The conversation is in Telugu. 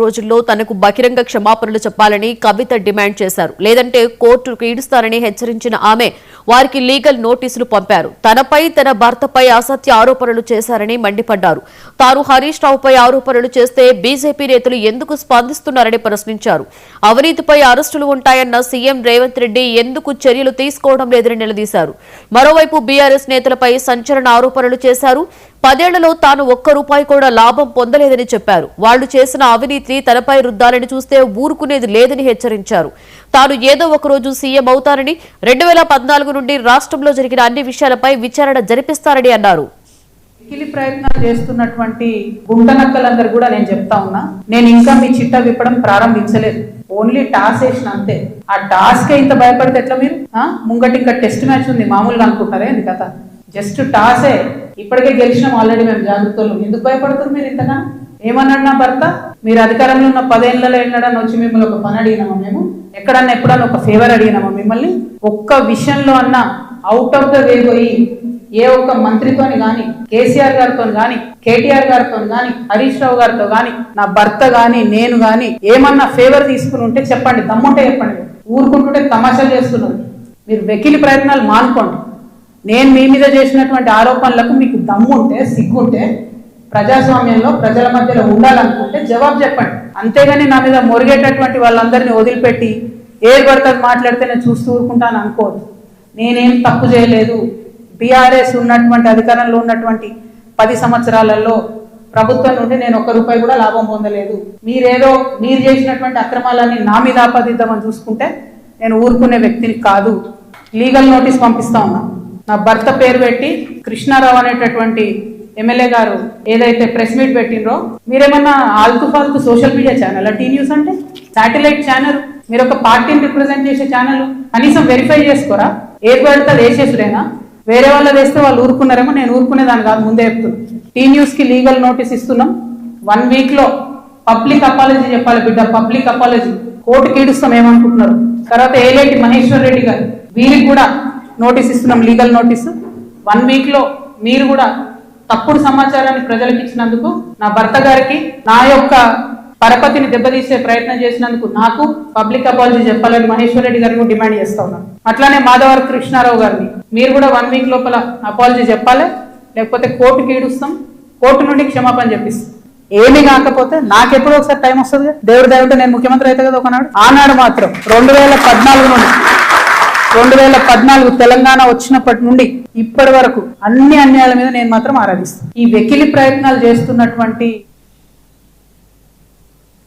రోజుల్లో తనకు బహిరంగ క్షమాపణలు చెప్పాలని కవిత డిమాండ్ చేశారు. లేదంటే కోర్టుకు ఈడుస్తారని హెచ్చరించిన ఆమె వారికి లీగల్ నోటీసులు పంపారు. తనపై తన భర్తపై అసత్య ఆరోపణలు చేశారని మండిపడ్డారు. తాను హరీష్ రావుపై ఆరోపణలు చేస్తే బీజేపీ నేతలు ఎందుకు స్పందిస్తున్నారని ప్రశ్నించారు. అవినీతిపై అరెస్టులు ఉంటాయన్న సీఎం రేవంత్ రెడ్డి ఎందుకు చర్యలు తీసుకోవడం లేదని నిలదీశారు. మరోవైపు బీఆర్ఎస్ నేతలపై సంచలన ఆరోపణలు చేశారు. 10 ఏళ్లలో తాను ఒక్క రూపాయి కూడా లాభం పొందలేదని చెప్పారు. వాళ్లు చేసిన అవినీతిని తనపై రుద్దాలని చూస్తే ఊరుకునేది లేదని హెచ్చరించారు. తాను ఏదో ఒకరోజు సీఎం అవుతానని 2014 నుండి రాష్ట్రంలో జరిగిన అన్ని విషయాలపై విచారణ జరిపిస్తారని అన్నారు. ప్రయత్నాలు చేస్తున్నటువంటి గుంటనక్కలందరూ కూడా నేను చెప్తా ఉన్నా, నేను ఇంకా మీ చిట్టా విప్పడం ప్రారంభించలేదు. ఓన్లీ టాస్ వేసిన అంతే. ఆ టాస్కే ఇంత భయపడితే ఎట్లా మీరు? ముంగటి ఇంకా టెస్ట్ మ్యాచ్ ఉంది మామూలుగా అనుకుంటారే ఇది కథ. జస్ట్ టాసే. ఇప్పటికే గెలిచినాం ఆల్రెడీ మేము జాగ్రత్తలు. ఎందుకు భయపడుతున్నారు మీరు ఇంతగా? ఏమన్నాడు నా భర్త? మీరు అధికారంలో ఉన్న 10 ఏళ్లలో ఎన్నడన్నా వచ్చి మిమ్మల్ని ఒక పని అడిగినామా? మేము ఎక్కడన్నా ఎప్పుడన్నా ఒక ఫేవర్ అడిగినామా మిమ్మల్ని? ఒక్క విషయంలో అన్నా అవుట్ ఆఫ్ ద వే పోయి ఏ ఒక్క మంత్రితోని గాని, కేసీఆర్ గారితో గాని, కేటీఆర్ గారితో గాని, హరీష్ రావు గారితో గాని, నా భర్త గాని, నేను గాని ఏమన్నా ఫేవర్ తీసుకుని ఉంటే చెప్పండి, దమ్ముంటే చెప్పండి. ఊరుకుంటుంటే తమాషాలు చేస్తున్నారు. మీరు వెకిలి ప్రయత్నాలు మానుకోండి. నేను మీ మీద చేసినటువంటి ఆరోపణలకు మీకు దమ్ముంటే, సిగ్గుంటే, ప్రజాస్వామ్యంలో ప్రజల మధ్యలో ఉండాలనుకుంటే జవాబు చెప్పండి. అంతేగాని నా మీద మొరిగేటటువంటి వాళ్ళందరినీ వదిలిపెట్టి ఏది పడుతుంది మాట్లాడితే నేను చూస్తూ ఊరుకుంటాను అనుకోవద్దు. నేనేం తప్పు చేయలేదు. బీఆర్ఎస్ ఉన్నటువంటి అధికారంలో ఉన్నటువంటి 10 సంవత్సరాలలో ప్రభుత్వం నుండి నేను ₹1 కూడా లాభం పొందలేదు. మీరు చేసినటువంటి అక్రమాలన్నీ నా మీద ఆపాదిద్దామని చూసుకుంటే నేను ఊరుకునే వ్యక్తిని కాదు. లీగల్ నోటీస్ పంపిస్తా ఉన్నా. నా భర్త పేరు పెట్టి కృష్ణారావు అనేటటువంటి ఎమ్మెల్యే గారు ఏదైతే ప్రెస్ మీట్ పెట్టినరో, మీరేమన్నా ఆల్తు ఫాల్తు social media channel T News అంటే శాటిలైట్ ఛానల్, మీరు ఒక పార్టీని రిప్రజెంట్ చేసే ఛానల్, కనీసం వెరిఫై చేసుకోరా? ఏది పడితే అది వేసేసుడేనా? వేరే వాళ్ళు వేస్తే వాళ్ళు ఊరుకున్నారేమో. నేను ఊరుకునేదాన్ని కాదు, ముందే చెప్తున్నాను. టీ న్యూస్ కి లీగల్ నోటీస్ ఇస్తున్నాం. 1 వీక్ లో పబ్లిక్ అపాలజీ చెప్పాలి బిడ్డ, పబ్లిక్ అపాలజీ. కోర్టుకి ఈడుస్తాం ఏమనుకుంటున్నారు. తర్వాత ఏలేటి మహేశ్వర్ రెడ్డి గారు, వీరికి కూడా నోటీస్ ఇస్తున్నాం, లీగల్ నోటీసు. 1 వీక్ లో మీరు కూడా తప్పుడు సమాచారాన్ని ప్రజలకు ఇచ్చినందుకు, నా భర్త గారికి నా యొక్క పరపతిని దెబ్బతీసే ప్రయత్నం చేసినందుకు నాకు పబ్లిక్ అపాలజీ చెప్పాలని మహేశ్వర్ రెడ్డి గారిని డిమాండ్ చేస్తా ఉన్నాను. అట్లానే మాధవర్ కృష్ణారావు గారిని మీరు కూడా 1 వీక్ లోపల అపాలజీ చెప్పాలి, లేకపోతే కోర్టుకి ఈడుస్తాం, కోర్టు నుండి క్షమాపణ చెప్పిస్తాం. ఏమి కాకపోతే నాకెప్పుడో ఒకసారి టైం వస్తుంది. దేవుడి దయవుంటే నేను ముఖ్యమంత్రి అయితే కదా ఒకనాడు. ఆనాడు మాత్రం 2014 తెలంగాణ వచ్చినప్పటి నుండి ఇప్పటి వరకు అన్ని అన్యాయాల మీద నేను మాత్రం ఆరాధిస్తాను. ఈ వెకిలి ప్రయత్నాలు చేస్తున్నటువంటి